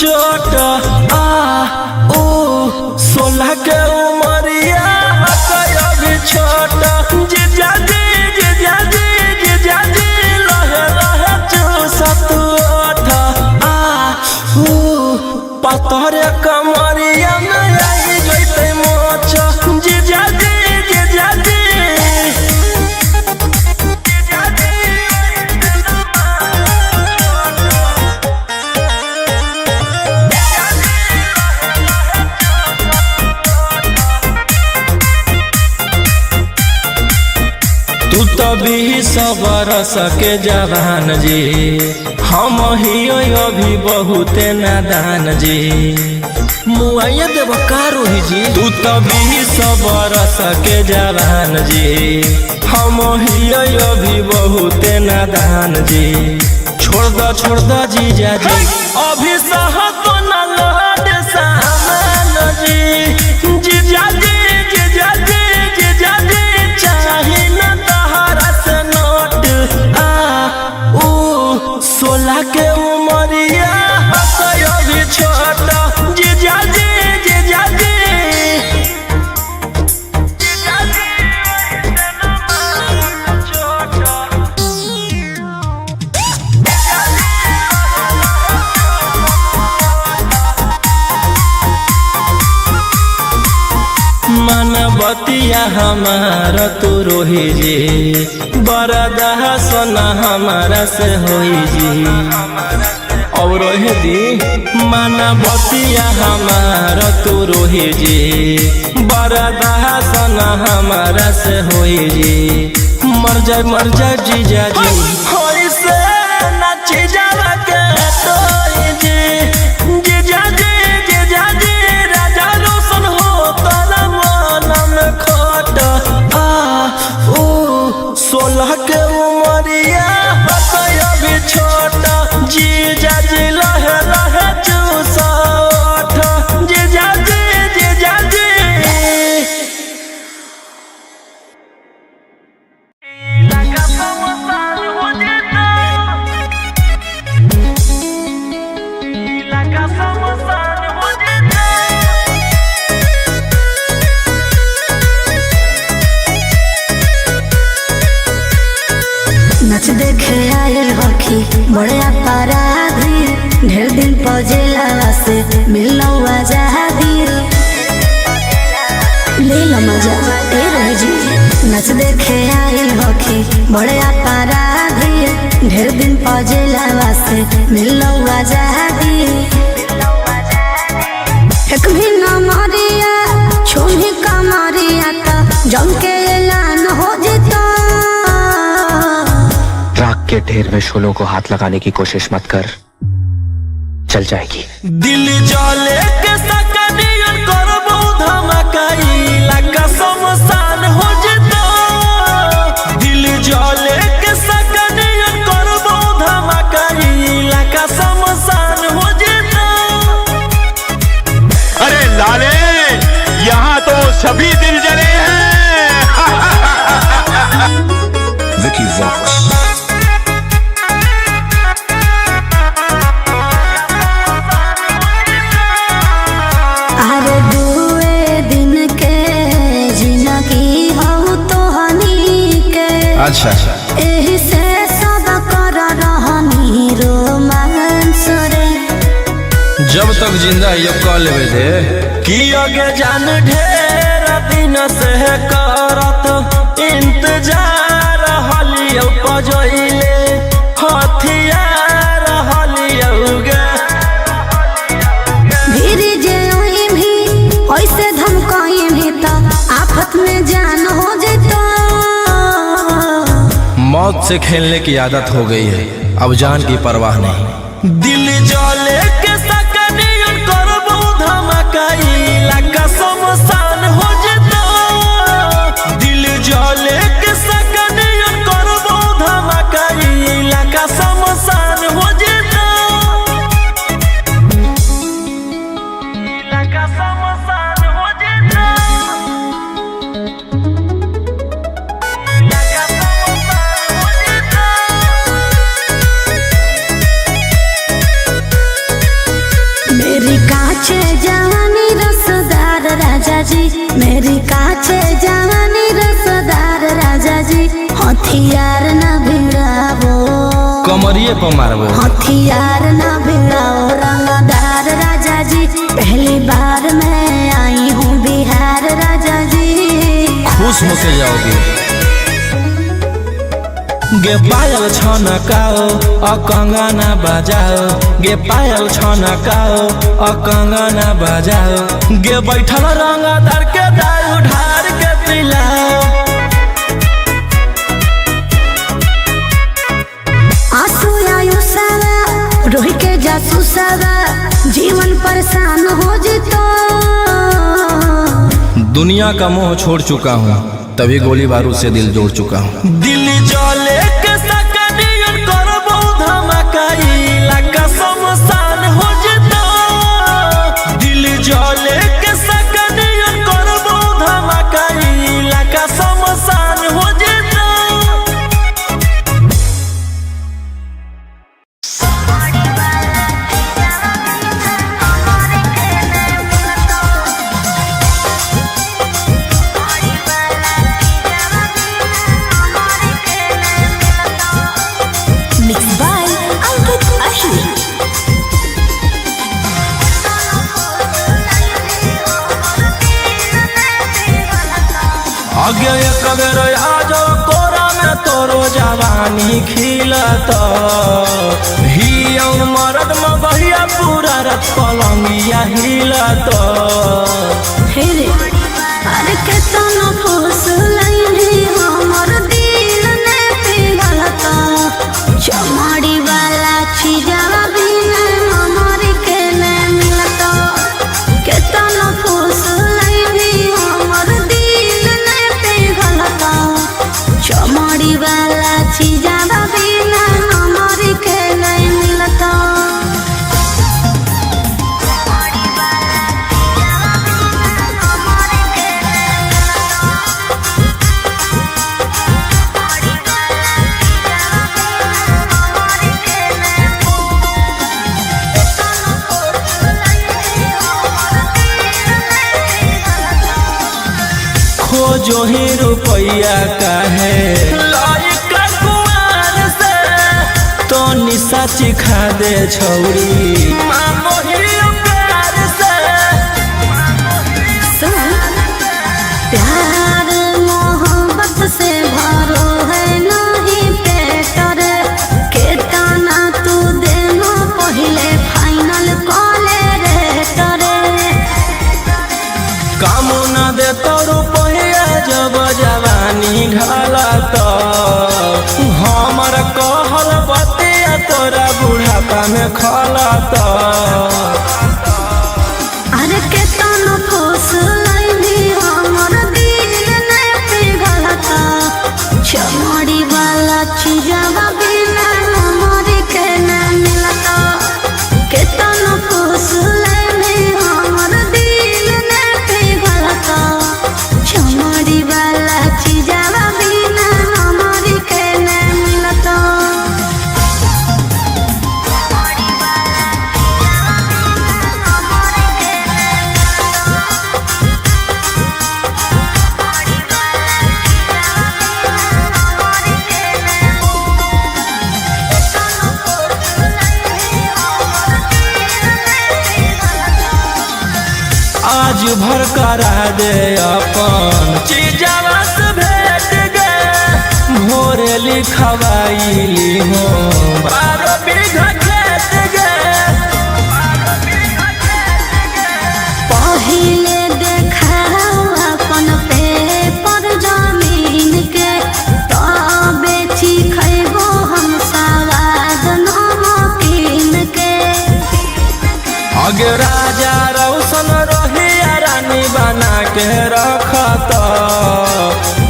चोट ओ 16 के उमरिया अभी छोट जीजा जी लहे लहे चूसत ओठ पतरे कमरिया में आई जैते मोच जीजा जी तू तभी सबरस के जवान जी हम ही अभी बहुते नादान जी मुआइया देव कारो ही जी तू तभी सबरस के जवान जी हम ही अभी बहुते नादान जी छोड़ द जीजा जी अभी सहत न लहट सामान जी जीजा जी चाहे न तहरा से नोट 16 के उमरिया अभी छोट जीजा जी बतिया हमारा तू रोही जी बरदा सोना हमारा से होई जी और रोहे दी माना बतिया हमारा तू रोही जी बरदा सोना हमारा से होई जी मर जाए जीजा जी होई से नाची जावा के तोई जी जीजा जी राजा रोशन हो तोरा खोट 16 के उमरिया अभी छोट जीजा जी लहे लहे चूसत जीजा जी नच देखे आयल हखी बड़े अपराधी ढेर दिन पजेला से मिलना आजादी ले लो मजा ए रह जी नच देखे आयल हखी बड़े अपराधी ढेर दिन पजेला से मिलना आजादी एक भी न मारिया छोड़ी कमारिया ता जम के ऐलान हो जिता के ढेर में शोलों को हाथ लगाने की कोशिश मत कर चल जाएगी दिल जले के सकनियन करबो धमकाई लगा समसान हो जतो दिल जले के सकनियन करबो धमकाई लगा समसान हो जतो अरे लाले यहाँ तो सभी दिल जले हैं विकी वॉक्स अच्छा एही से सब कर रहनी रोमांस रे जब तक जिंदा ये कह लेवे दे कि आगे जान ढेर दिन से करत इंतजार हलियो पजइले हथियार हलियो गे भीरी जे ओई भी ऐसे धमकाई भी त आफत में जान हो जतो मौत से खेलने की आदत हो गई है अब जान की परवाह नहीं दिल जले के सकनियन करबो धमकाई लगा समसान हो जतो दिल जले के सकनियन करबो धमकाई लगा समसान हो जतो लगा समसान हो जतो काचे जवानी रसदार राजा जी, मेरी काचे जवानी रसदार राजा जी, हथियार न भिड़ावो, कमरिए पर मारबो, हथियार न भिड़ाओ रंगदार राजा जी, पहली बार मैं आई हूँ बिहार राजा जी। खुश होके जाओगे। गे पायल छनकाओ आ कंगना बजाओ, गे पायल छनकाओ आ कंगना बजाओ, गे बैठल रंगदार के दारू ढार के पिलाओ। आंसू आयु सारा रोही के जासू सारा, जीवन परेशान हो जितो। दुनिया का मोह छोड़ चुका हूँ, तभी गोली बारूद से दिल जोड़ चुका हूँ। दिल जले के सकनियन करबो धमाका, इलाका शमशान हो जितो। दिल जले के सकनियन करबो धमाका, इलाका शमशान हो जितो। आगे एक बेर आज कोरा में तोरो जवानी खिलत, हिया मरद में बहिया पूरा रत पलंगिया हिलत। हेरे अरे केतना फूस लइनी हमर दिल ने पिघलत, चमड़ी वाला चीजवा बिना हमर के ने मिलत। केतना फूस लइनी हमर दिल ने पिघलत, चमड़ी वाला चीजवा बिना हमर के ने मिलत। खोजो ही रुपया काहे लायक कुमार से, तो निशा चिखा दे छौरी मांगो ही प्यार से। प्यार मोहब्बत से भरो है नहीं पेट रे, केतना तू देनो पहले फाइनल कॉले रे तरे। काम न दे तो रुपया जब जवानी ढलत, हमर कहल बतिया तोरा बुढ़ापा में खलत। अरे केतना फूस लइनी हमर दिल ने पिघलत, चमड़ी वाला चीजवा बिना हमर के ने मिलत। केतना फूस लइनी हमर दिल ने पिघलत, चमड़ी वाला चीजवा बिना हमर के ने मिलत। आज भर करा दे अपन चीजवा से भेट गे, भोरे लिखवाइली हो 12 बीघा खेत गे। पहिले देखाओ अपन पेपर जमीन के, तब बेची खैबो हम सवाद नमकीन के। आगे राजा रौशन रही रानी बना के रखत,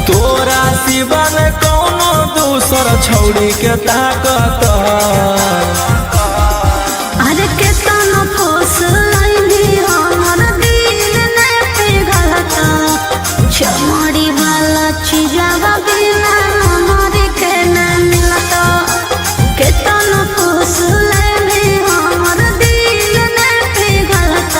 तोरा सिवन कौनो दूसर छौड़ी के ताकत। अरे केतना फूस लइनी हमर दिल ने पिघलत, चमड़ी वाला चीजवा बिना हमर के ने मिलत। केतना फूस लइनी हमर दिल ने पिघलत,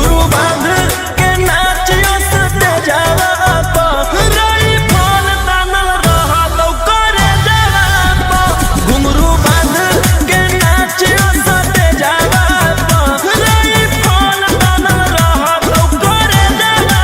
घुंघरू बांध के नाचियो सते जावा पा रई फल तानल रहा तो करे जावा पा घुंघरू बांध के नाचियो सते जावा पा रई फल तानल रहा तो करे जावा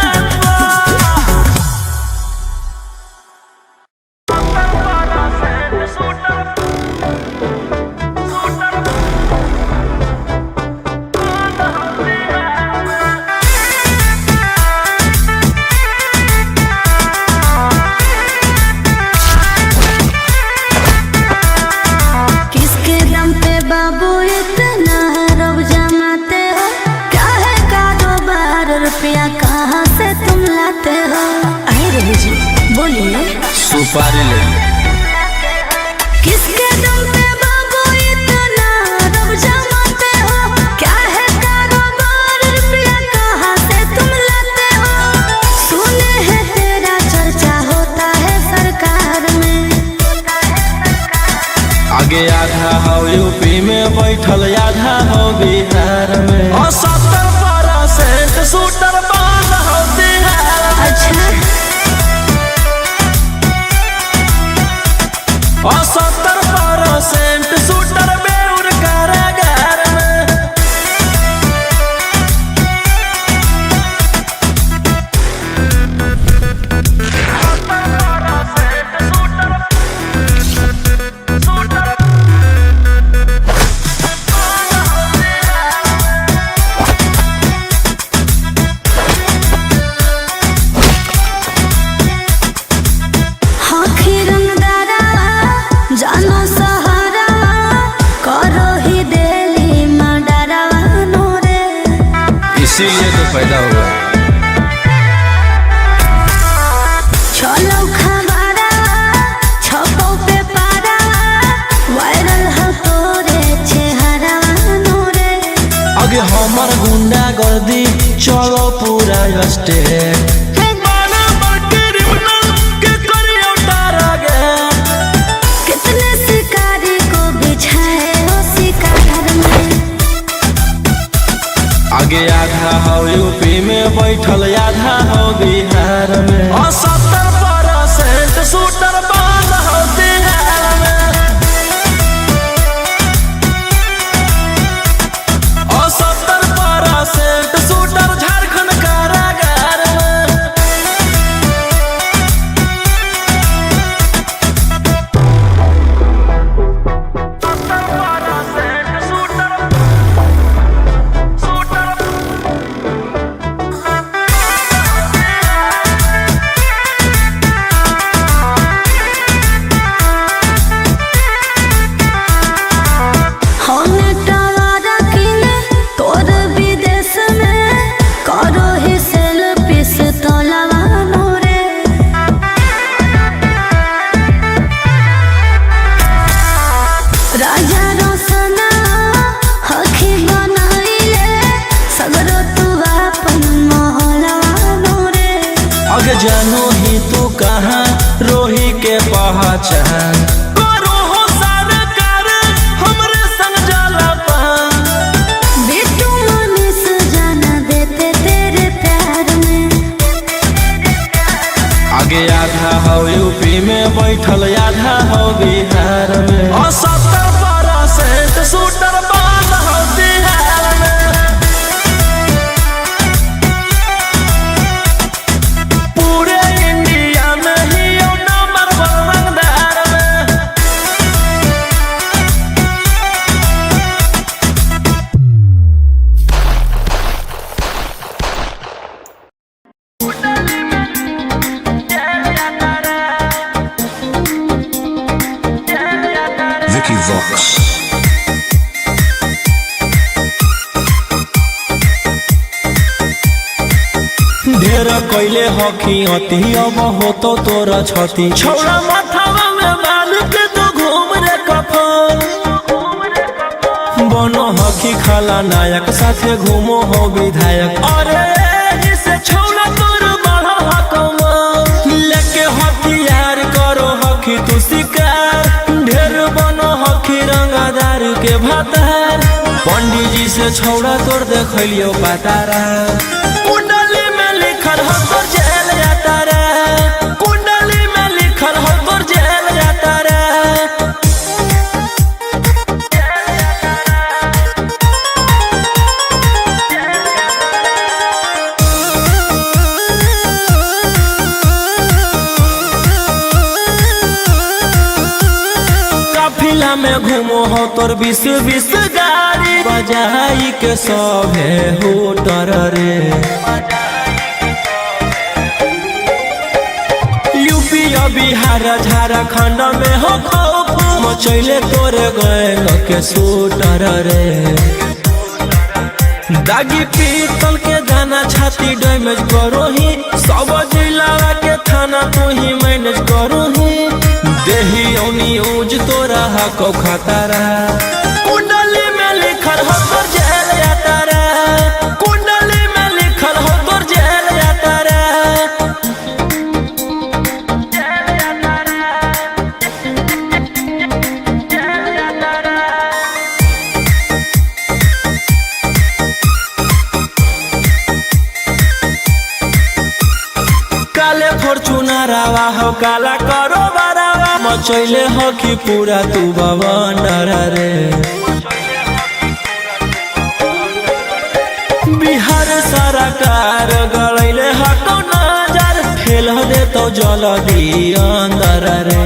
किसके दम पे बाबू इतना रब जमाते हो? क्या है कारोबार, रुपया कहाँ से तुम लाते हो? आए रवि जी बोलिए। सुपारी ले किसके दम पे बाबू इतना रब जमाते हो? क्या है कारोबार, रुपया कहाँ से तुम लाते हो? सुने हैं तेरा चर्चा होता है सरकार में। आगे आधा हो यूपी में बैठल आधा हो बिहार में और 70% शूटर बंद हो बिहार में। अच्छा और 70% शूटर बेउर कारागार में जानो सहारा करो ही देली मडरावा नोरे। इसीलिए तो पैदा हुआ चलो खबरा छपो पे पारा वायरल हो तोरे चेहरा नोरे। आगे हमर गुंडा गर्दी चलो पूरा स्टेट कितने शिकारी को बिछाए हो शिकार में। आगे आधा हो यूपी में बैठल आधा हो बिहार में और 70% शूटर बंद हो बिहार में और 70% शूटर झारखंड कारागार में। होने टवारा किने तोर विदेश में करो ही सेल्फी से तोलावा नोरे। राजा रोशना हखी बनाइले सगरो तू अपन मोहलवा नोरे। आगे जानो ही तू कहाँ रोही के पहचान करो हो सरकार हमरे संग जाला पान। बिट्टू मनीष जाना देते तेरे प्यार में। आगे आधा हो यूपी में बैठल आधा हो बिहार में और 70% शूटर बंद हो बिहार में। पूरे इंडिया में ही नंबर 1 रंगदार में। Vicky Vox. ढेर कैले हकी अति अब हो तो तोरा छती छौड़ा माथावा में बाल के तो घूम रे कफन बनो हकी खाला नायक साथे घूमो हो विधायक। अरे जिसे छौड़ा तोर बढ़ हकमा लेके हथियार करो हकी तू शिकार ढेर बनो हकी रंगादार के भातार। पंडित जी से छौड़ा तोड़ देखलियो पातारा कुंडली में लिखल हो तोर जेल जाता रे कुंडली में लिखल हो तोर जेल जाता रे काफिला में घूमो हो तोर 20 गाड़ी बजाई के सभे होटर रे यूपी और बिहार झारखंड में हो खौफ मचैले तोरे गैंग के शूटर रे दागी पीतल के दाना छाती डैमेज करो ही सब जिला के थाना तू ही मैनेज करो ही देही न्यूज तोरा हको खतरा कुंडली में लिखल हो तोर जेल जाता रे कुंडली में लिखल हो तोर जेल जाता रे काले फॉर्च्यूनर आवा हो काला करो मचैले हो कि पूरा तू बवंडर रे बिहार सरकार गलैले हको नजर फेल दे तो जल्दी अंदर रे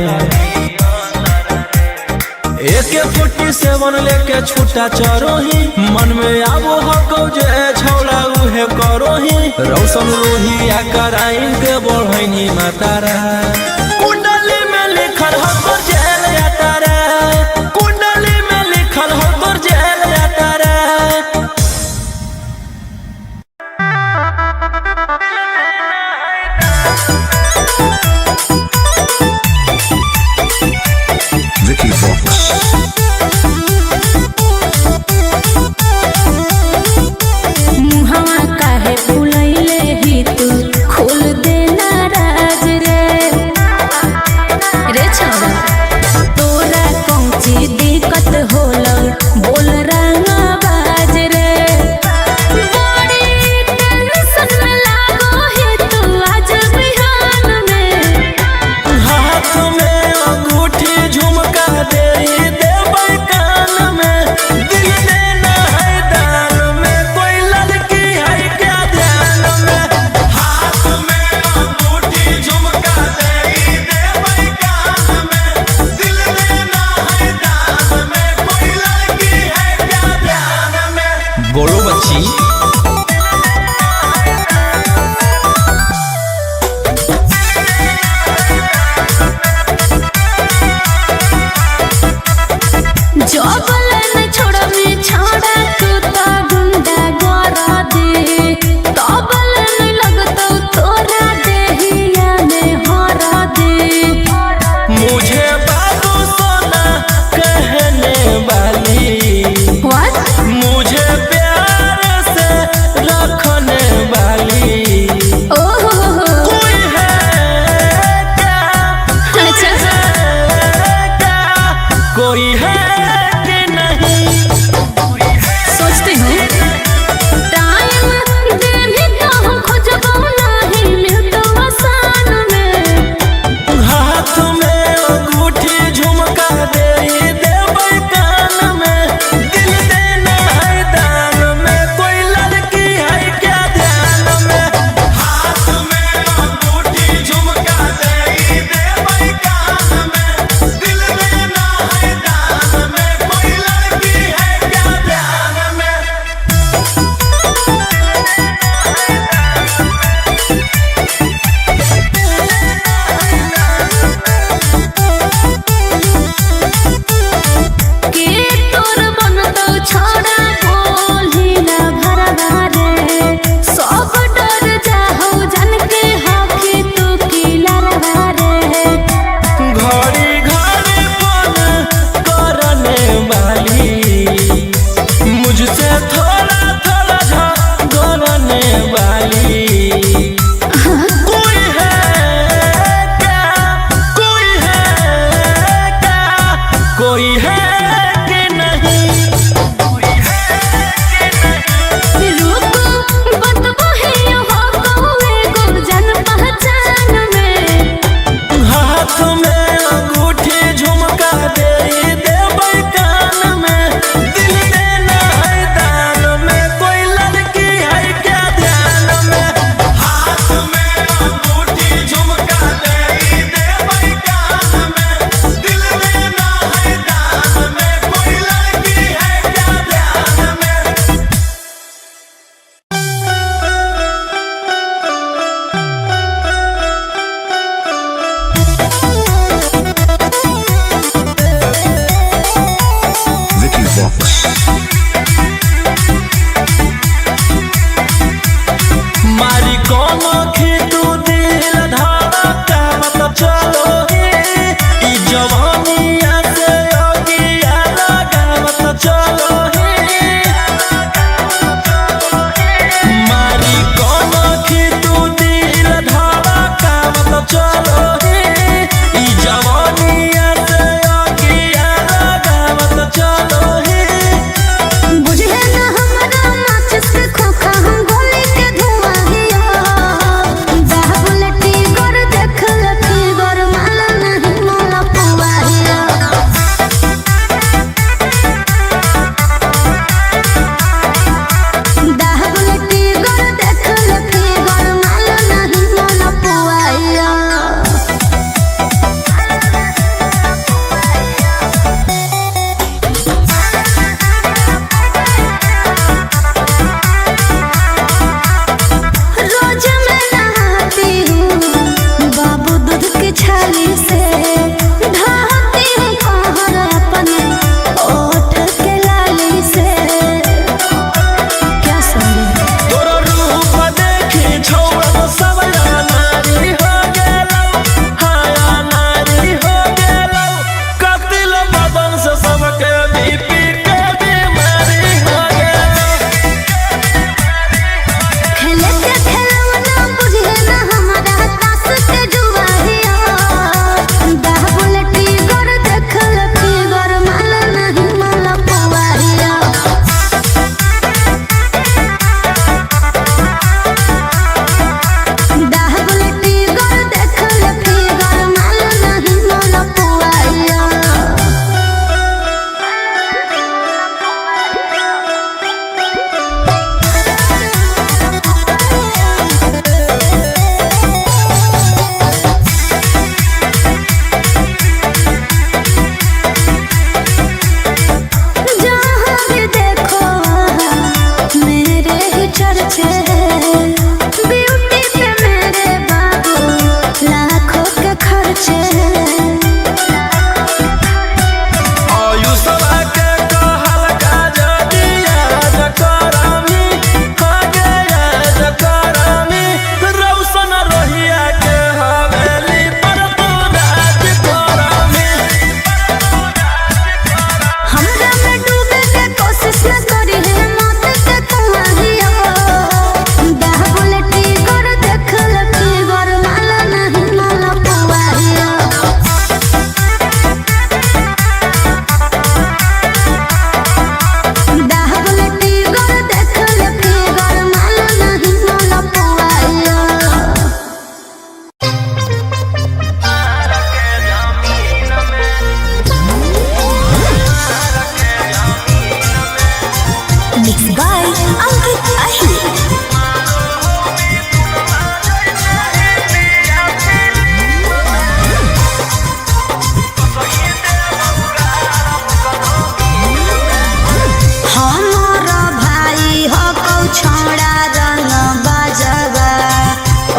AK-47 लेके छूटा चरो ही मन में आबो हको जे छौड़ा उहे करो ही रौशन रोहिया कराइन के बढ़ैनी मातारा कुंडली में लिखल हो तोर जेल जाता रे कुंडली में लिखल हो तोर जेल जाता रे Vicky Fox. मुहवा काहे फुलैले ही तू खोल दे नाराज रे कौन खेतू दिल धड़का मत चलो ई जवानिया से अगिया लगा मत चलो मारी कौन खेतू दिल धड़का मत चलो ई जवानिया से अगिया लगा मत चलो बुझे ना हमरा माचिस के खोखा हम गोली के धुआं हिया बाबुलटी गोर देख लकी गोर माला नहीं मोला पुआ हिया बाबुलटी गोर देख लकी गोर माला नहीं मोला पुआ हिया रोज मैं नहाती हूँ बाबू दूध की छाली से ढहाती हूँ कहर अपने ओठ के लाली से क्या समझे तोरो रूप देखी छौड़ा सब नारी हो गेलौ हाया नारी हो गेलौ कतिल बदन से सबके बीपी के बीमारी हो गेलौ खेले के खेलौना बुझे ना हमारा तास के जुआ हिया बाबुलटी गोर देख लकी गोर माला नहीं माला पुआ हिया बाबुलटी गोर देख लकी गोर माला नहीं माला पुआ हिया जहाँ भी देखो मेरे ही चर्चे ब्यूटी पे मेरे बाबू लाखों के खर्चे आयुष के कहल का जदिया जकरामी हो गया जकरामी रौशन रोहिया के हवेली पर तू राज करामी हमरा में डूबे के कोशिश न करी है मौत के कुआं हिया बाबुलटी गोर देख लकी गोर माला नहीं माला पुआ हिया बाबुलटी गोर देख लकी गोर माला नहीं माला पुआ हिया Mixed by Ankit Ahir. हमारा भाई हो कौ छोड़ा रंग बाजवा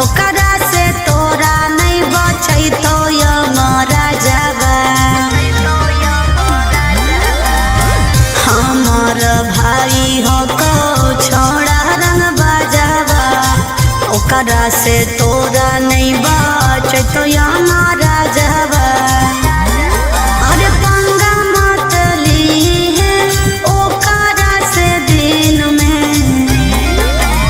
ओकरा से तोरा नहीं बचै तो यमरा जावा हमार भाई हो कौ छोड़ा रंग बाजवा ओकरा से तोरा नहीं बचै तो यमरा जावा अरे पंगा मत ली है ओकरा से दिन में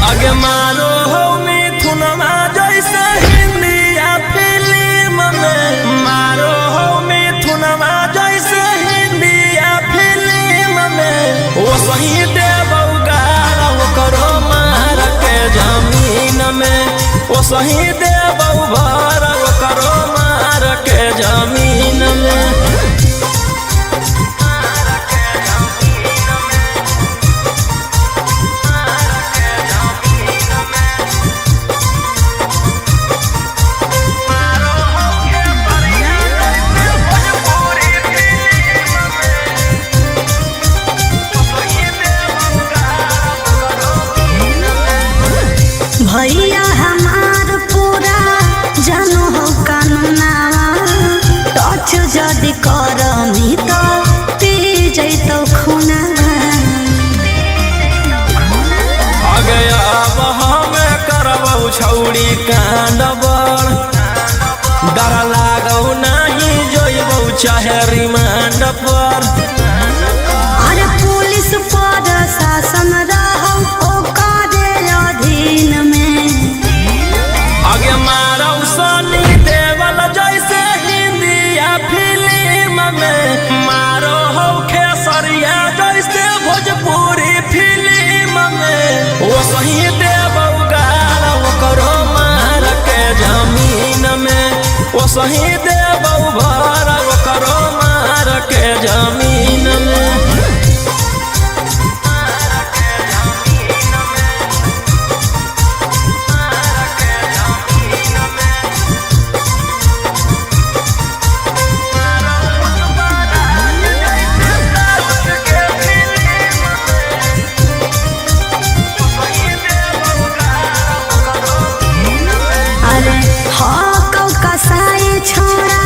आगे मारो हो मिथुनमा जैसे हिंदिया फिल्म में मारो हो मिथुनमा जैसे हिंदिया फिल्म में वो सही देवौ गारा करो मार के जमीन में वो सही देवौ भर करो मार के जमीन में भैया हमार पूरा जानो हो कानूना टच जदि करमी तो पी जैतो खूना आ गया अब हमें करबौ छौड़ी कांड बड़ डर लागौ नहीं जोइबौ चाहे रिमांड पर। अरे पुलिस पर शासन रहौ ओकरे अधीन में। आगे मारौ सनी देवल जैसे हिंदिया फिल्म में मारो हो खेसरिया जैसे भोजपुरी फिल्म में। वो सही देवौ गाल ओकरो मार के जमीन में। वो सही देवौ भर ओकरो मार के जमीन में। अरे हाँ कौ कसाई छोड़ा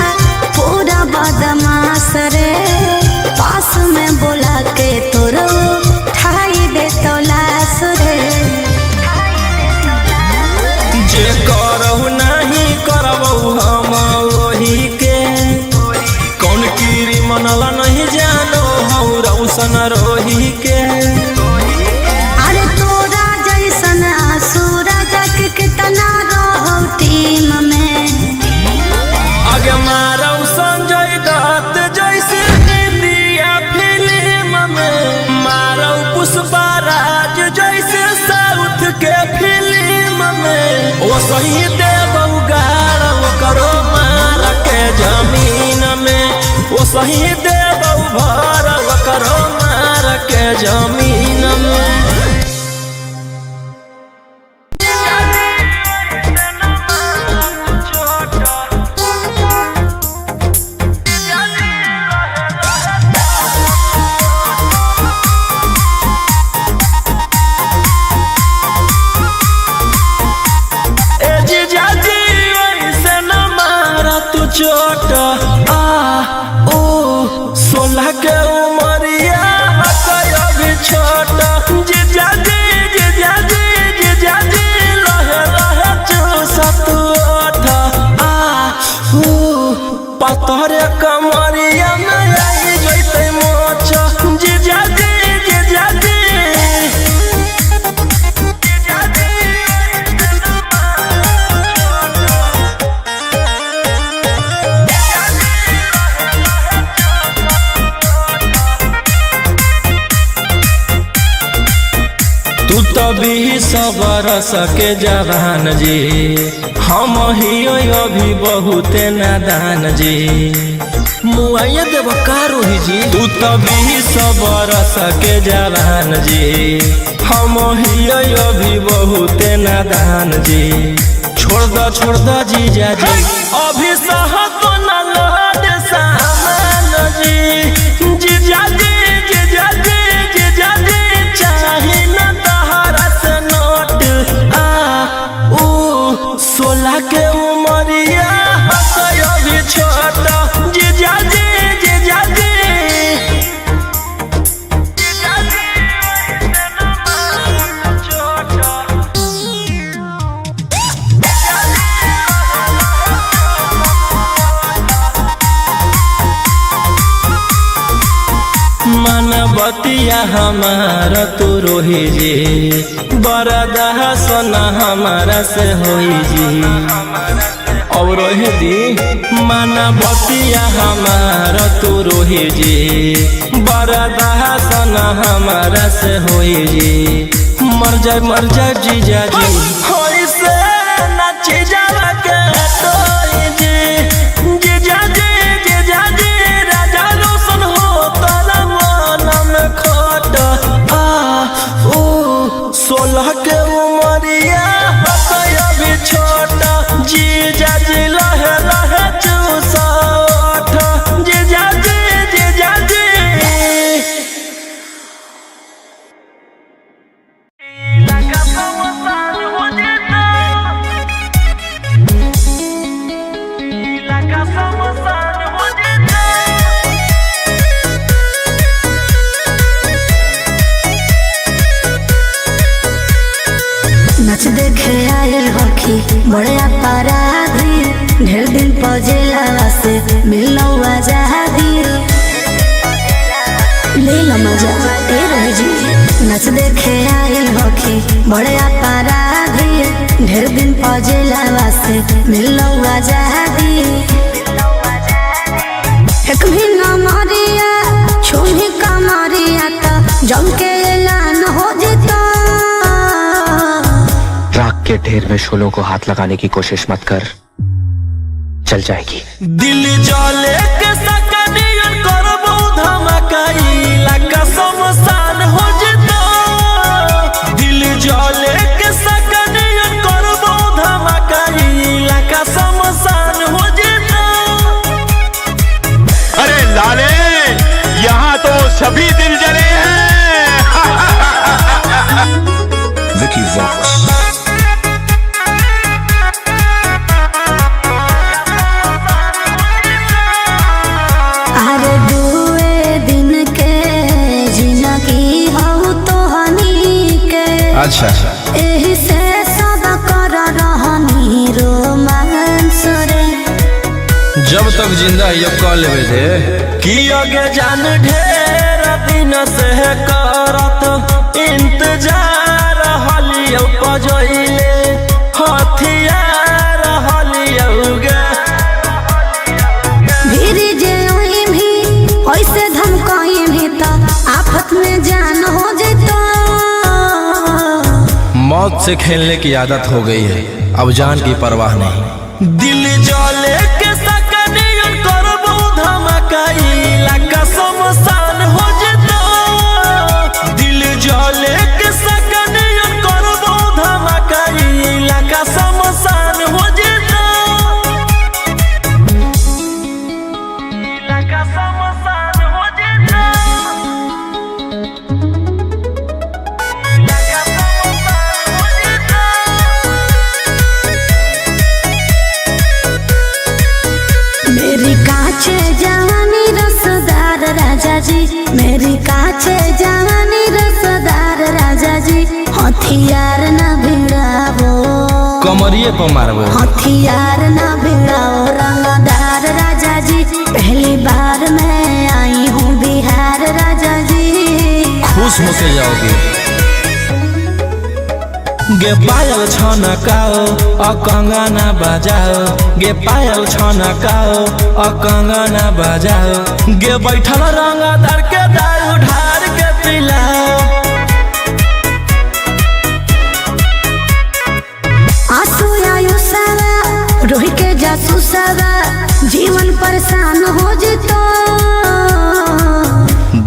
पूरा बदमाश रे। पास में बोला के तोरो ठाई दे तो लाश रे। जे करहु नहीं करबौ हम वही के। कौन कीरी मनला नहीं जानो हौ रौशन रोही के। अरे तोरा जैसन सूरज के कितना रहो टीम में। आगे मारौ संजय दत्त जैसे हिंदिया फिल्म में। मारौ पुष्पा राज जैसे साउथ के फिल्म में। वो सही देवौ गाड़ ओकरो मार के जमीन में। वो सही देवौ भर ओकरो मार के जमीन में। चोट आ ओ 16 के उमरिया अभी छोट। जीजा जी लहे लहे चूसत ओठ आ ओ पतरे कमरिया में आई जैते मोच। जीजा जी तू तभी सबर सके जवान जी। हम ही अभी बहुते नादान जी। मुआइया देव कारोही जी। तू तभी सबर सके जवान जी। हम ही अभी बहुते नादान जी। छोड़ द जीजा जी अभी सहत न लौट सामान जी। जीजा जी चाही न तहरा से नोट आ ऊ 16 के उमरिया अभी छोट। जीजा जी मनबतिया हमारा तो रोही जी। बरदा सोना हमारा से होई जी। और दी मनबतिया हमारा तो रोही जी। बरदा सोना हमारा से होई जी। मर जाए जीजा जी होई से नाची जावा के तोई जी। जीजा जी राजा रोशन हो तोरा मन में खोट आ ओ 16 के उमरिया अभी छोट। जीजा जी लहे लहे चूसा ओठ। जीजा जी लगा बड़े अपराधी ढेर दिन पजेला से मिलो आजादी ले लो मजा ए रहे जी नच देखे आइल होखी बड़े अपराधी ढेर दिन पजेला से मिलो आजादी एक भी न मारिया छोड़ी कमरिया तो जम के ऐलान हो जेता राख के ढेर में शोलों को हाथ लगाने की कोशिश मत कर, चल जाएगी। दिल जले के सकनियन करबो धमकाई लाका समसान हो जेता दिल जले के सकनियन करबो धमकाई लाका समसान हो जेता। अरे लाले यहाँ तो सभी दिल जले हैं। Vicky Vox. अरे दुए दिन के जिंदगी हो तो हनी के अच्छा एही से सब कर रहनी रोमांस रे जब तक जिंदा ये कह लेवे थे कि आगे जान ढेर दिन से करत इंतजार हलियो पजइले हथियार हलियो गे भीरी जे ओई भी ऐसे धमकाई भी तो आफत में जान हो जेता मौत से खेलने की आदत हो गई है, अब जान की परवाह नहीं। दिल जले के सकनियन करबो धमकाई लाका समसान हो जेता दिल जले के सकनियन करबो धमकाई लाका समसान हो जेता लाका समसान हो जेता लाका समसान हो जेता। मेरी काचे जवानी रसदार राजा जी मेरी काचे जवानी रसदार राजा जी हथियार न भिड़ावो कमरिए को मारबो हथियार न भिड़ाओ रंगदार राजा जी पहली बार मैं आई हूँ बिहार राजा जी खुश होके जाओगे। गे पायल छनकाओ कंगना बजाओ गे पायल छनकाओ कंगना बजाओ गे बैठल रंगदार के दारू ढार के पिलाओ आंसू आयु सारा रोही के जासू सारा जीवन परेशान हो जेतो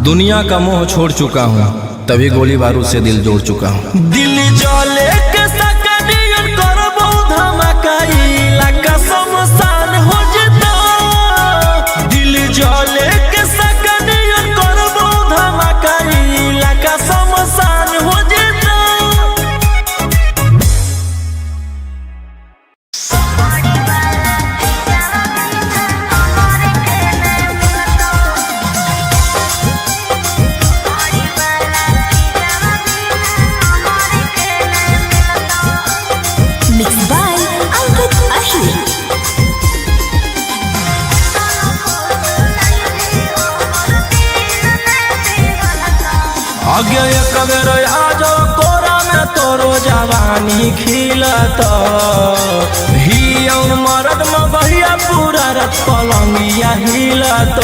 दुनिया का मोह छोड़ चुका हूँ तभी गोली बारूद से दिल जोड़ चुका हूँ। दिल जले के सकनियन करबो धमकाई लाका समसान हो जेता दिल जले के सकनियन करबो धमकाई लाका समसान हो जेता। Mixed by Ankit Ahir. आगे एक बेर आजो कोरा में तोरो जवानी खिलत ही मरद में बहिया पूरा रत पलंगिया हिलत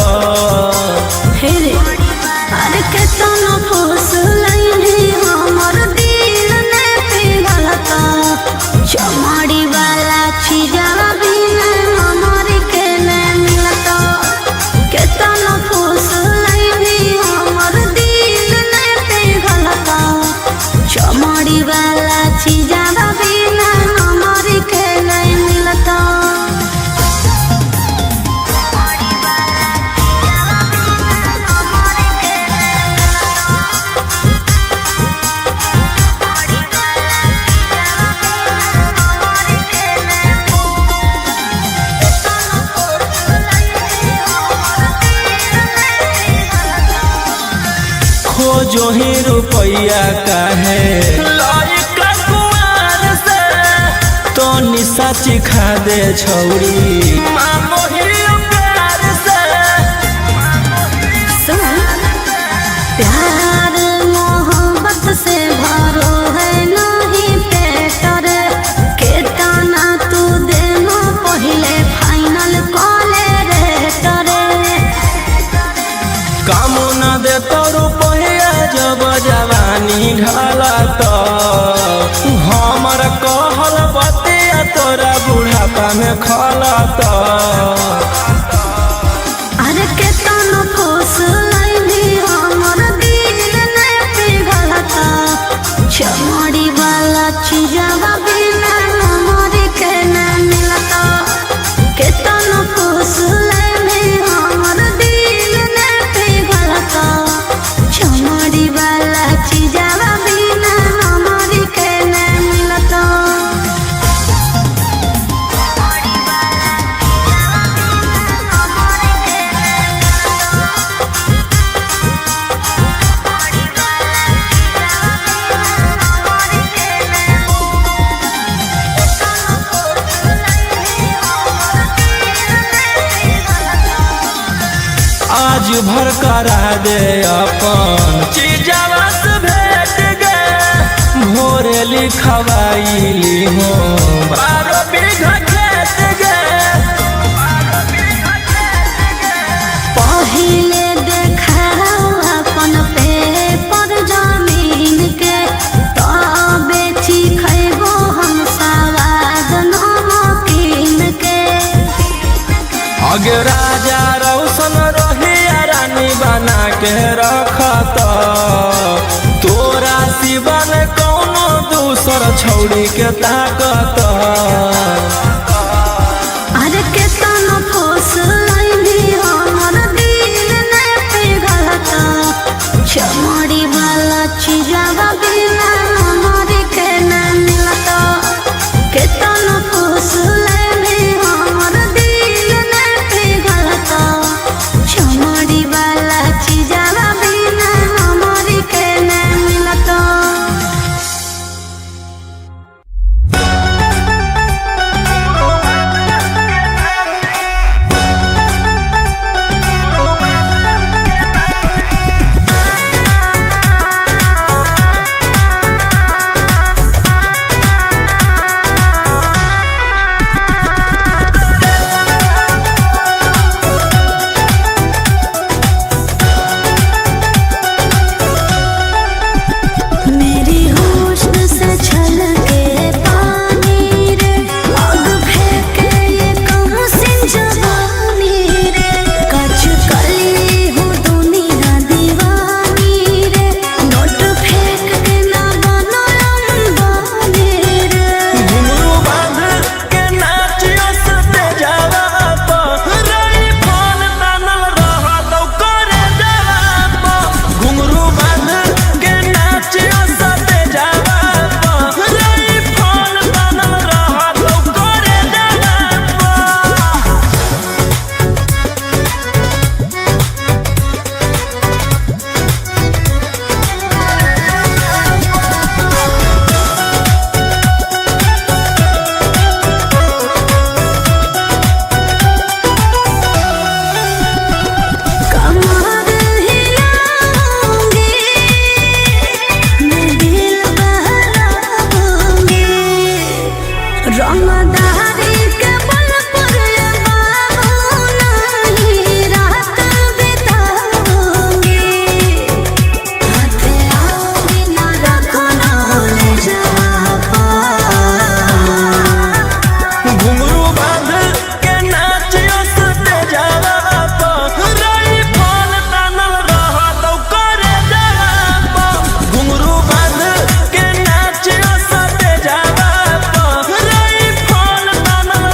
हे रे अरे केतना फूस लाइनी हमर दिल ने पिघलता चमाड़ी वाला चीजा बिना हमर के ने मिलता केतना फूस लाइनी हमर दिल ने पिघलता चमाड़ी वाला चीजा बिना हमर के ने मिलता खोजो ही रुपया काहे लायक कुआर से तो सच खा दे छौरी मामोहियो प्यार से। सुन, प्यार मोहब्बत से भरो है नहीं पेट रे, केतना तू देनो पहिले फाइनल कॉले रे तरे। काम न दे तो रुपया जब जवानी ढाला तो हमर कहल बतिया तोरा बुढ़ापा में खला तो। अरे केतना खुश लैली हमर दिल ने पिघलता, चमड़ी वाला चीजवा बिना नमरी के न मिलता। केतना खुश लैली हमर दिल ने पिघलता, चमड़ी वाला चीजवा बिना नमरी के न मिलता। आज भर करा दे अपन चीजवा से भेट गे, भोरे लिखवाईली हो 12 बीघा खेत गे। पहिले देखा अपन पेपर जमीन के, तबे खैबो हम सवाद नमकीन के। अगे राजा रौशन रही रानी बना के रखत, तोरा सिवन कौनो दूसर छौड़ी के ताकत। अरे केतना खुश लैली हमर दिल ने पिघलता, चमड़ी वाला चीजवा बिना नमरी के न मिलता। केतना खुश लैली हमर दिल ने पिघलता, चमड़ी वाला चीजवा बिना नमरी के न मिलता। मेरी होश से छलके पानी रे, आग फेंके ये कहाँ से जवानी रे। कच कली हूँ दुनिया दीवानी रे, नोट फेंक के ना बनो अंबानी रे। घुंघरू बांध के नाचियो सते जावा तो, रई फल तानल रहत करे जावा तो। घुंघरू बांध के नाचियो सते जावा तो, रई फल तानल रहत करे जावा तो। कमर हिलाऊंगी, मैं दिल बहलाऊंगी, रंगदारी के बल पर ये बाबू नहीं रात बिताऊंगी। हाथे आओगी ना रखो ना ले जाओ। घुंघरू बांध के नाचियो सते जावा तो, रई फल तानल रहत करे जावा तो। घुंघरू बांध के नाचियो सते जावा तो, रई फल तानल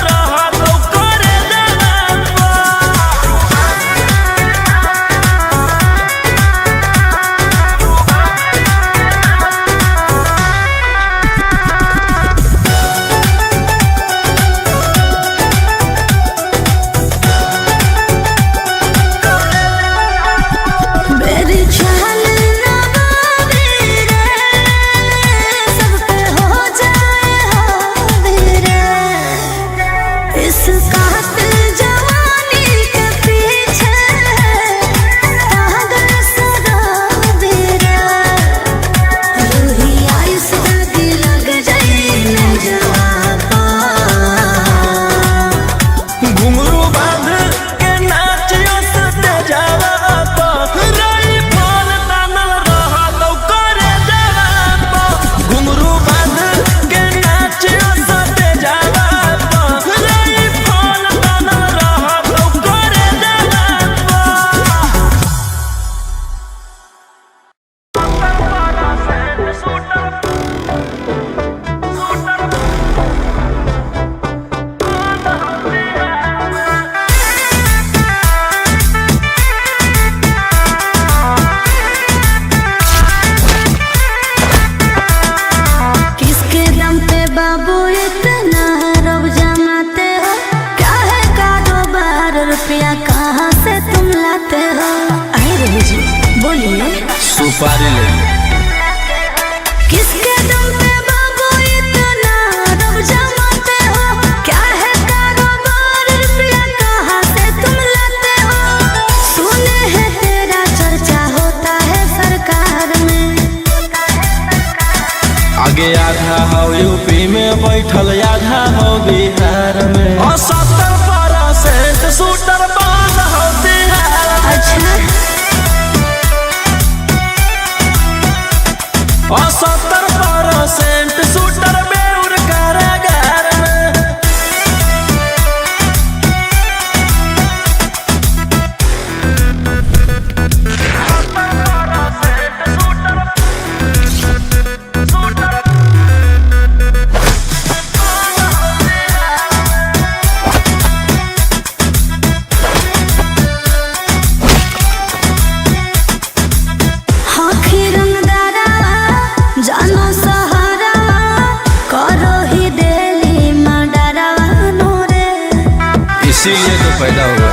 इसीलिए तो पैदा हुआ।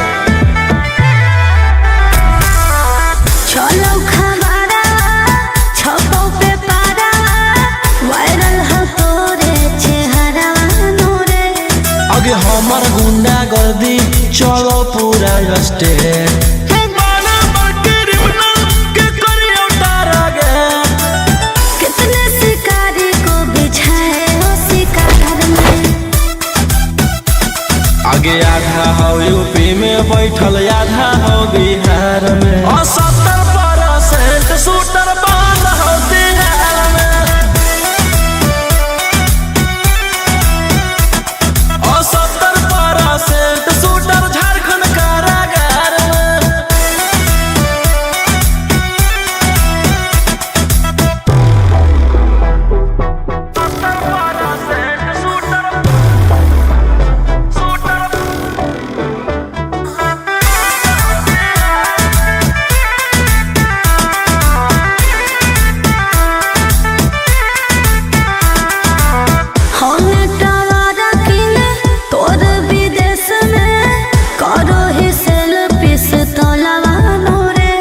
चलो खबरा छपो पे पारा वायरल हो तोरे चेहरा नूरे। आगे हमार गुंडा गर्दी चलो पूरा स्टेट। कितने शिकारी को बिछाए हो शिकार में। आगे आधा हो यूपी में बैठल आधा हो बिहार में। 70% शूटर बंद हो बिहार में। 70% शूटर झारखंड कारागार में। होने टवारा किने तोर विदेश में करो ही सेल्फी से तोलावा नूरे।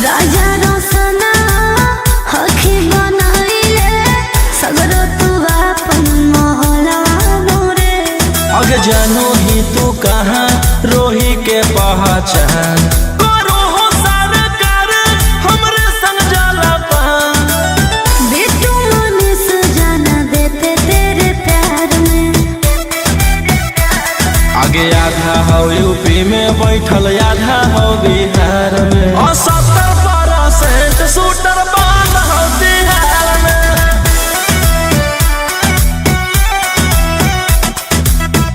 राजा रोशना हखी बनाइले सगरो तू अपन मोहलवा नूरे। आगे जानो ही तू कहाँ रोही के पहचान। करो हो सरकार हमरे संग जाला पान। बिट्टू मनीष जाना देते तेरे प्यार में। आगे आधा हो यूपी में बैठल आधा हो बिहार में। 70% शूटर बंद हो बिहार में।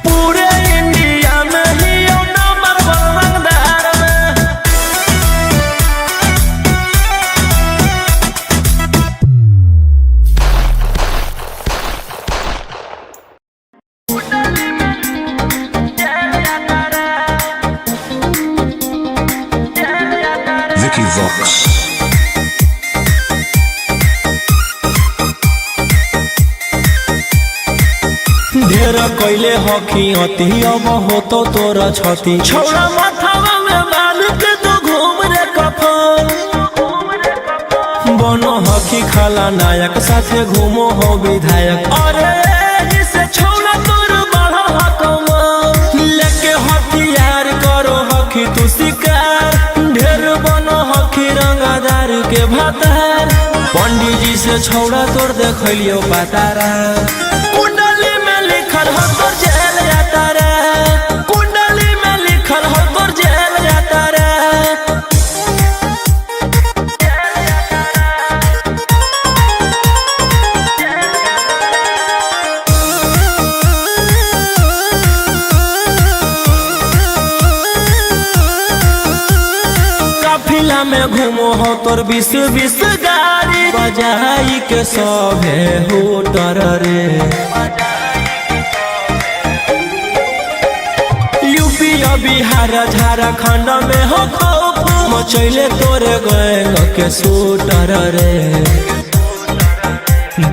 पूरे इंडिया में ही नंबर 1 रंगदार में। Vicky Vox. ढेर कैले हकी अति अब हो तो तोरा छती। छौड़ा माथावा में बाल के तो घूम रे कफन। बनो हकी खाला नायक साथे घूमो हो विधायक। अरे इसे छौड़ा तोर बड़ा हकमा। लेके हथियार करो हकी तू शिकार। ढेर बनो हकी रंगादार के भातार। पंडित जी से छौड़ा तोर देखलियो पातारा। कुंडली में लिखल हो तोर जेल जाता रे। कुंडली में लिखल हो तोर जेल जाता रे। काफिला में घूमो हो तोर 20 गाड़ी। बजाई के सभे होटर रे। यूपी और बिहार झारखंड में हो खौफ। मचैले तोरे गैंग के शूटर रे।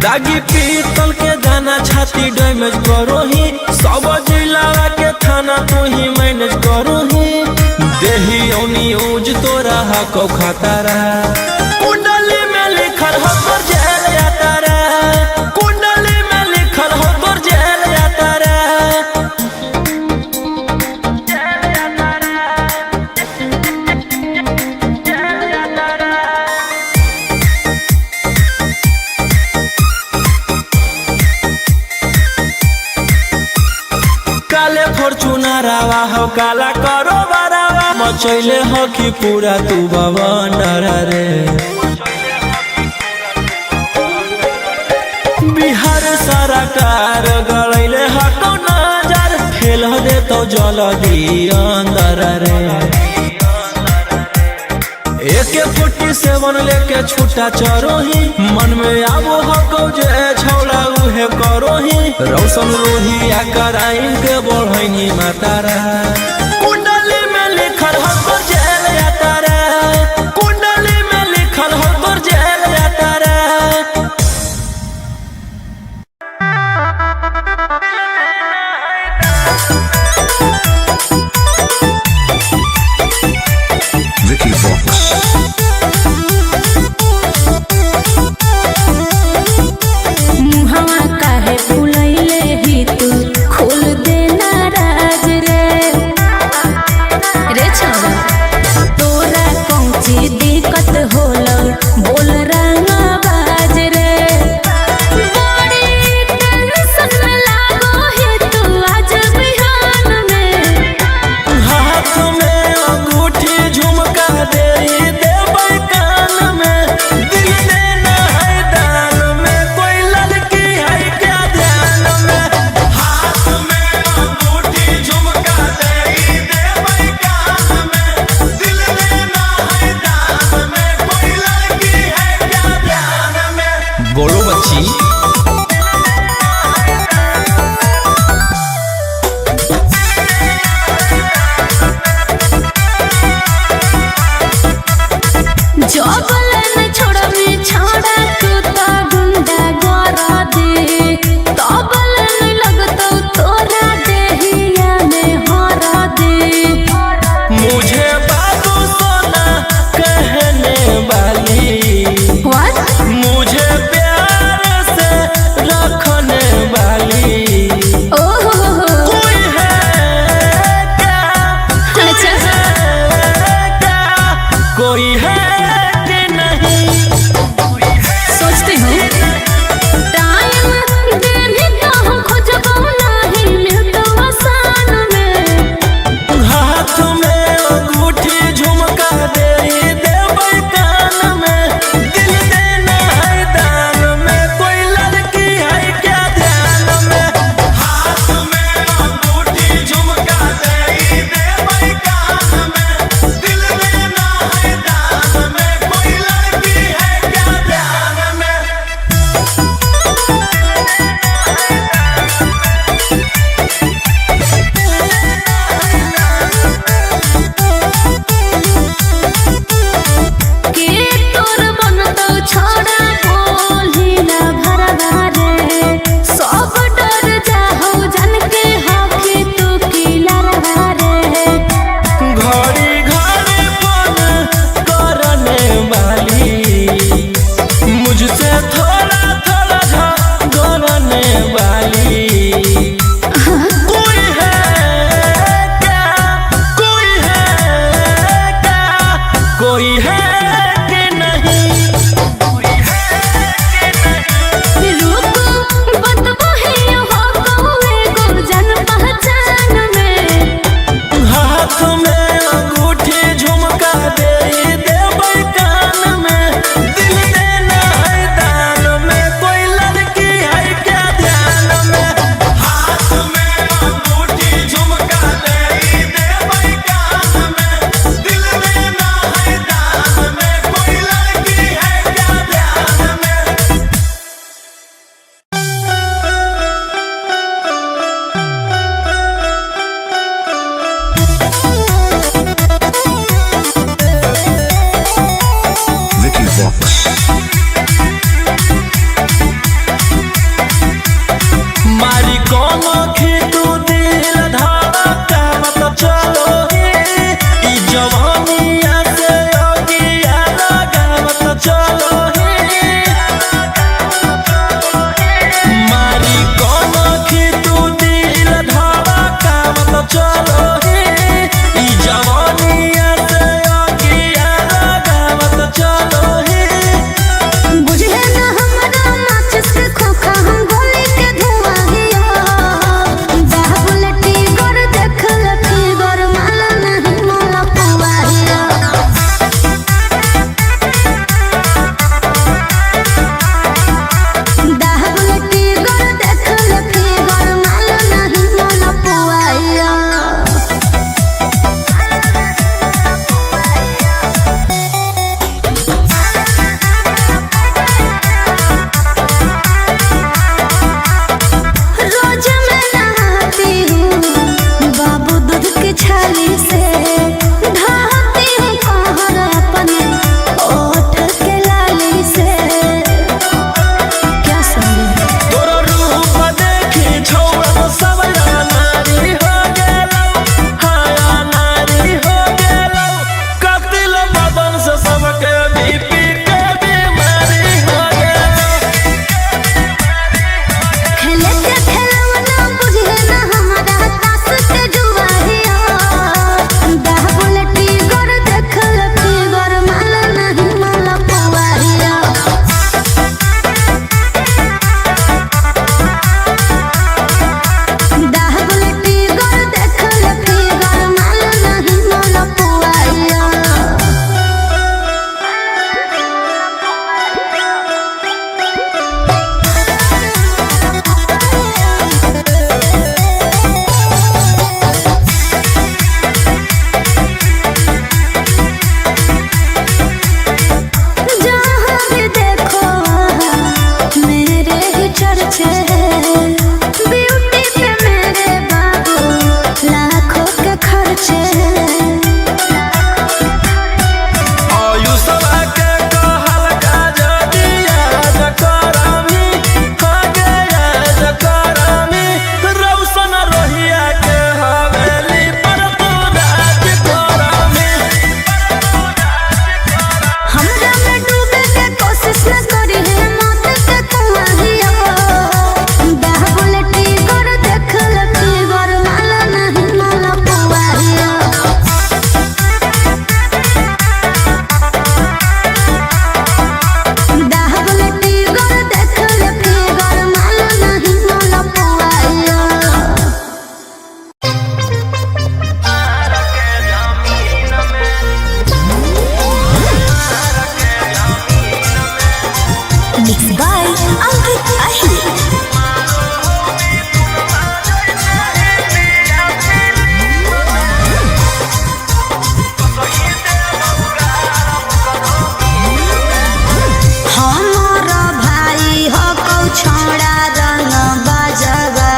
दागी पीतल के दाना छाती डैमेज करो ही। सब जिला के थाना तू ही मैनेज करो ही। देही औनी ऊज तोरा हको खतरा। कुंडली में लिखल हो तोर जेल जाता रे। कुंडली में लिखल हो तोर जेल जाता रे। काले फॉर्चूनरवा हो काला करो बरावा। मचैले हो कि पूरा तू बवंडर रे। बिहार सरकार गलैले हटो नजर। फेल दे तो जल्दी अंदर रे। AK-47 लेके छूटा चरोही। मन में आबो हको जे छौड़ा उहे करोही। रौशन रोही आ कराइन के बढ़ैनी मातारा। कुंडली में लिखल हो तोर जेल जाता रे। कुंडली में लिखल हो तोर जेल जाता रे। बोलो बच्ची। जबलन छोड़बी छाड़ा तू तो गुंडा गरा दे, तबलन लगतो तोरा देहिया में हरा दे। मुझे बाबू सोना कहने वाली, What? मुझे प्यार से Mixed by Ankit Ahir. हमारा भाई हो कौ छोड़ा रंग बजवा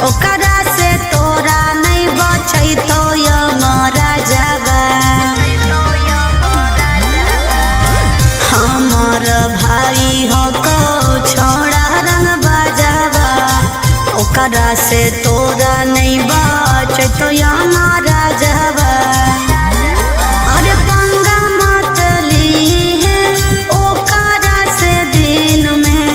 ओकरा से तोरा नहीं बचै तो यमरा जवा हमारा भाई हो कौ छोड़ा रंग बजवा ओकरा से तोरा नहीं बचै तो यमरा जवा अरे पंगा मत ली ओकरा से दिन में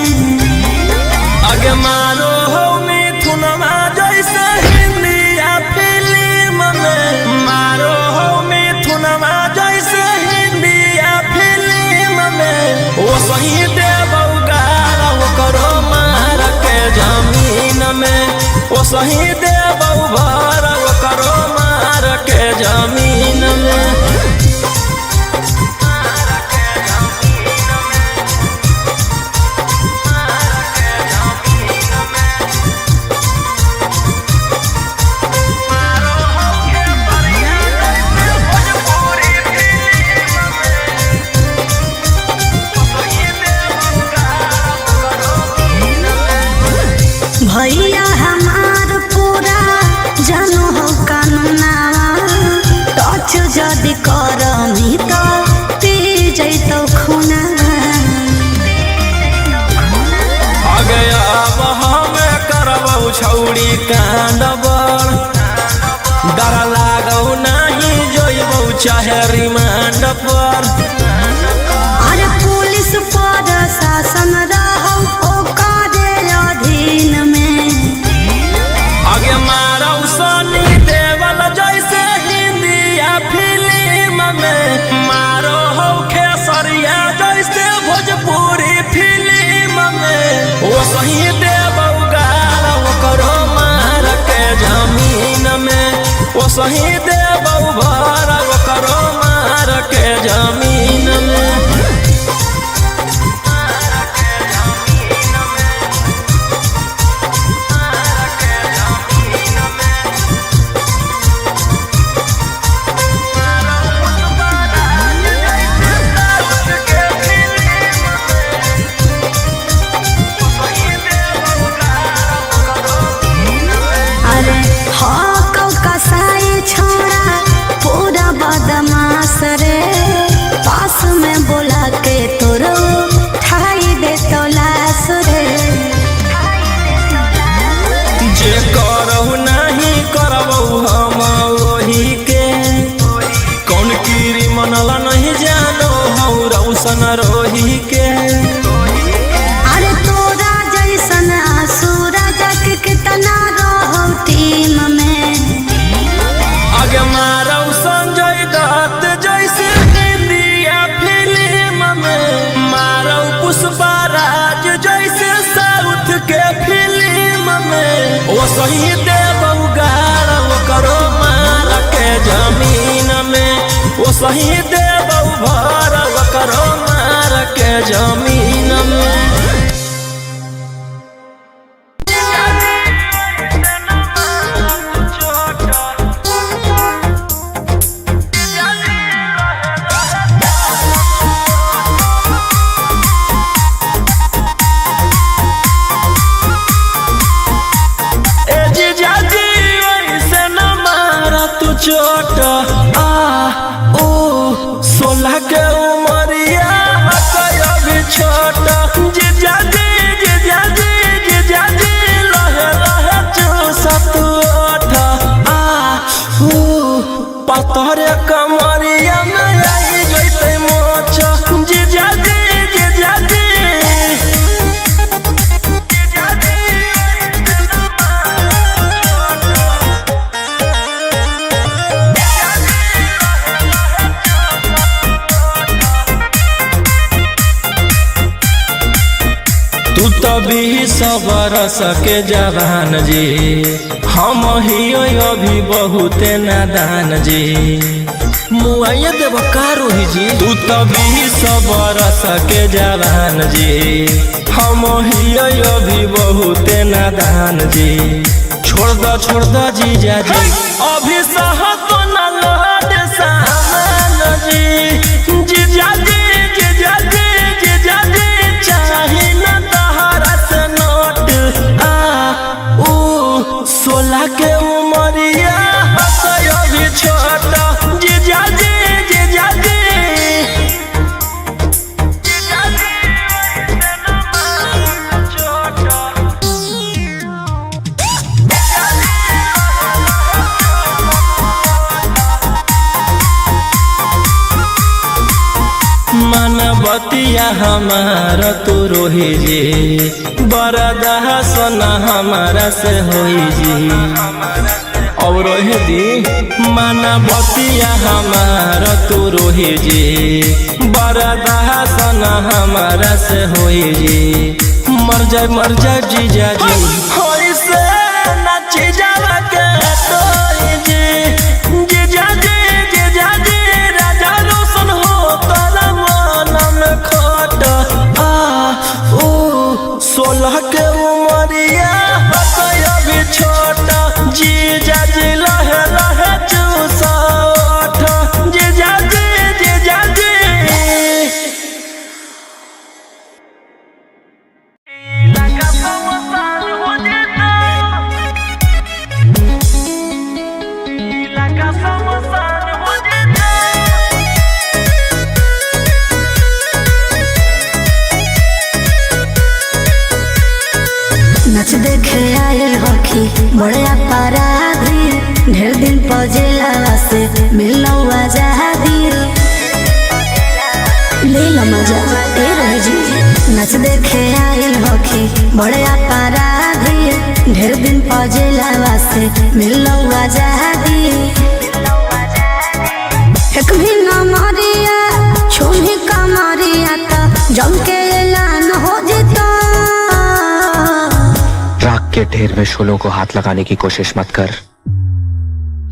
आगे मारो हो मिथुनमा जैसे हिंदिया फिल्म में मारो हो मिथुनमा जैसे हिंदिया फिल्म में वो सही देवौ गारा वो करो मार के जमीन में वो सही देवौ भरा वो करो मार के जमीन में भैया हमार पूरा जानो हो कानूना टच जदि करमी तो पी जैतो खूना आगे अब हमें करबौ छौड़ी कांडबर डर लागौ नहीं जोइबौ चाहे रिमांड पर अरे पुलिस पर शासन रहो ओकरे अधीन में आगे मारौ सनी देवल जैसे हिंदिया फिल्म में मारो हो खेसरिया जैसे भोजपुरी फिल्म में वो सही देवौ गारा वो करो मार के जमीन में वो सही देवौ भरा वो करो मार के जमीन में अरे हाँ कौ कसाई छोड़ा पूरा बदमाश रे पास में बोला के तोरो ठाई दे तो लाश रे जे करहु नहीं करबौ हम वही के कौन कीरी मनला नहीं जानो हौ रौशन रोही के अरे तोरा जैसन आसुरा जग कितना रहो टीम में आगे मारौ संजय दत्त जैसे हिंदिया फिल्म में मारौ पुष्पा राज जैसे साउथ के फिल्म में वो सही देवौ गारा वो करो मार के जमीन में वो सही देवौ भरा वो करो मार के जमीन में चोट आ ओ 16 के उमरिया अभी छोट जीजा जी लहे लहे चूसत ओठ आ ओ पतरे कमरिया में आई जैते मोच जीजा जी तू तो 20 बरस के जवान जी हम ही अभी बहुते नादान जी मुआइया देव का रोही जी तू तभी बरस के जवान जी हम हिया अभी बहुत नादान जी छोड़ द जीजा जी अभी सहत न लौट सामान जी जीजा जी चाही न तहरा से नोट ऊ 16 के उमरिया अभी छोटा जीजा जी बतिया हमारा तो रोही जी बरदा सोना हमारा से होई जी और रोही जी माना बतिया हमारा तो रोही जी बरदा सोना हमारा से होई जी मर जाए जीजा जी होई से नाची जावा के तोई जी जीजा जी राजा रोशन हो तोरा खोट 16 के उमरिया अभी छोटा जीजा जी लहे चूसा जीजा जी नच देखे आयल हखी बड़े अपराधी ढेर दिन पजेला से मिलना आजादी ले लो मजा ए रही जी नच देखे आयल हखी बड़े अपराधी ढेर दिन पजेला से मिलना आजादी एक भी न मरिया छोड़ी कमरिया तो जम के ऐलान हो जेता के ढेर में शोलों को हाथ लगाने की कोशिश मत कर,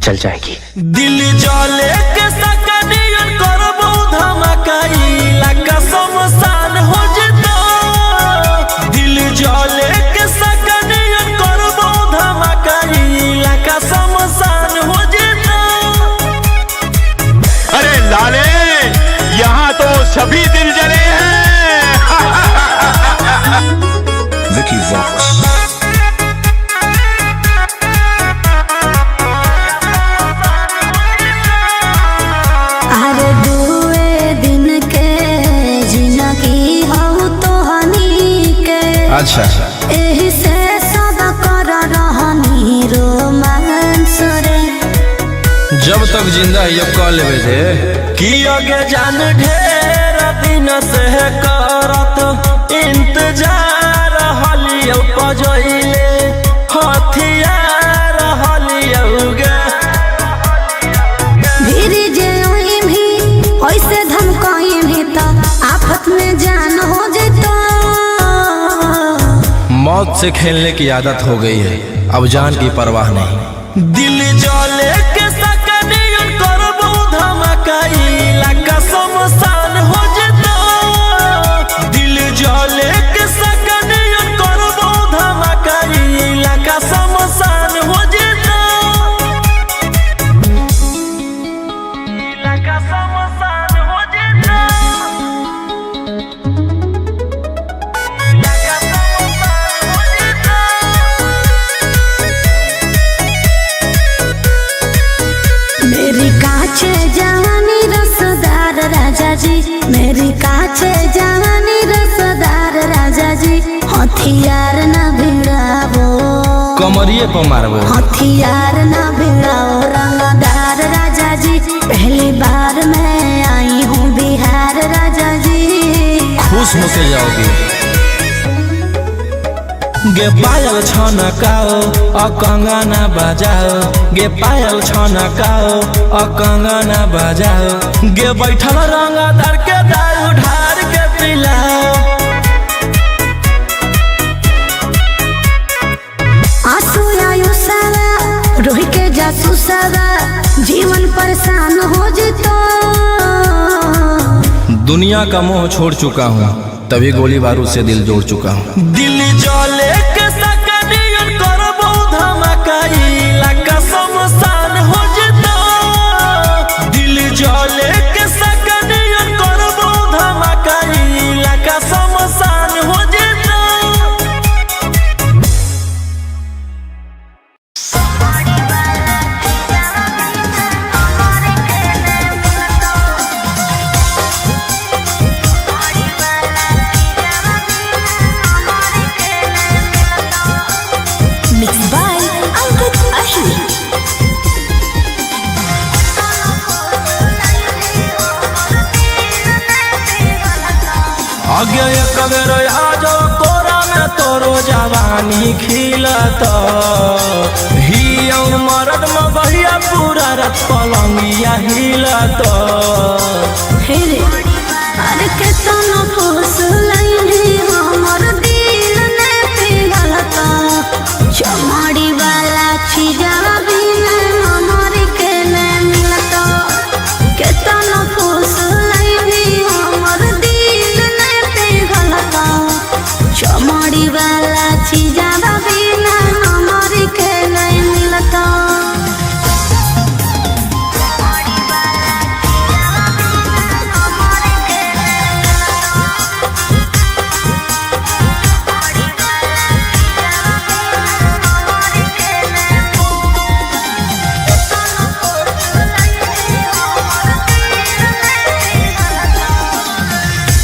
चल जाएगी। दिल जले के सकनियन करबो धमकाई लगा समसान हो जेतो दिल जले के सकनियन करबो धमकाई लगा समसान हो जेतो अरे लाले यहाँ तो सभी दिल जले हैं Vicky Vox. अच्छा एही से सब कर रहनी रोमांस रे जब तक जिंदा ये कह लेवे थे कि आगे जान ढेर दिन से करत इंतजार हलियो पजइले हथियार हलियो गे धीरे जे ओई भी ऐसे धमकाई भी त आफत में जान हो जेतो मौत से खेलने की आदत हो गई है अब जान की परवाह नहीं दिल जले के सकनियन करबो धमकाई लगा समसान हो जेतो दिल जले के सकनियन करबो धमकाई लगा समसान हो जेतो लगा समसान हो जेतो मेरी काचे जवानी रसदार राजा जी मेरी काचे जवानी रसदार राजा जी हथियार न भिड़ावो कमरिए पर मारबो हथियार न भिड़ाओ रंगदार राजा जी पहली बार मैं आई हूँ बिहार राजा जी खुश होके जाओगी गे पायल छनकाओ कंगना बजाओ गे पायल छनकाओ कंगना बजाओ गे बैठल रंगदार के दारू ढार के पिलाओ आंसू आयु सारा रोही के जासू सारा जी जीवन परेशान हो जितो। दुनिया का मोह छोड़ चुका हूँ, तभी गोली बारूद से दिल जोड़ चुका हूँ। दिल जले के सकनियन करबो धमाका, इलाका शमशान हो जितो। दिल जले के सकनियन करबो धमाका, इलाका शमशान हो जितो। Mixed by Ankit Ahi. आगे एक बेर आजो कोरा में तोरो जवानी खिलत। हियौ मरद में बहिया पूरा रात पलंगिया हिलत। हे रे अरे केतना फुसलैनी हमर दिल ने पिघलता। चमड़ी वाला चीज़ा बिना हमर के ने मिलता। केतना फुसलैनी हमर दिल ने पिघलता। चमड़ी वाला चीज़ा बिना हमर के ने मिलता।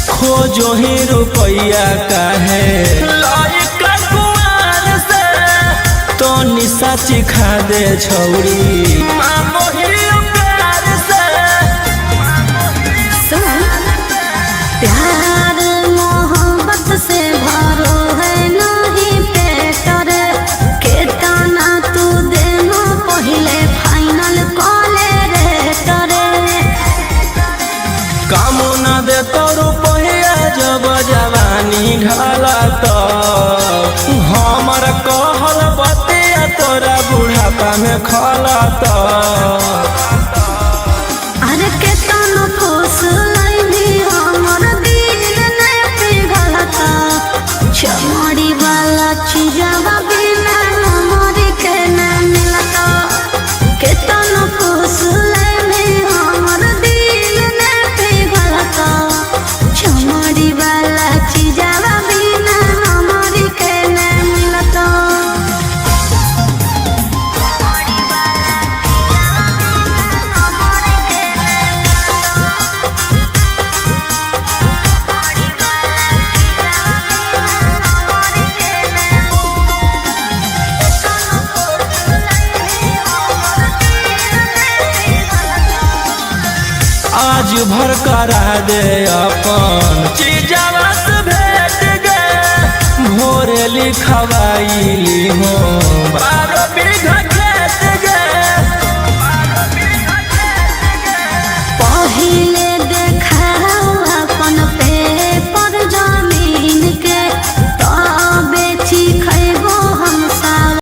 खोजो ही रुपया काहे लायका कुआर से, तो निशा चिखा दे छौरी मांगो ही प्यार से। प्यार मोहब्बत से भरो है नहीं पेट रे। केतना तू देनो पहिले फाइनल कॉले रे तरे। काम न दे तो रुपया जब जवानी ढलत। हमर कहल बतिया तोरा बुढ़ापा में खलत। अरे केतना फुसलैनी हमर दिल ने पिघलता। चमड़ी वाला चीज़वा बिना हमर के ने मिलता। केतना फुसलैनी हमर दिल ने पिघलता। चमड़ी वाला चीज़वा बिना हमर के ने मिलता। आज भर करा दे अपन चीजवा से भेट गे। भोरे लिखवाई हो बारो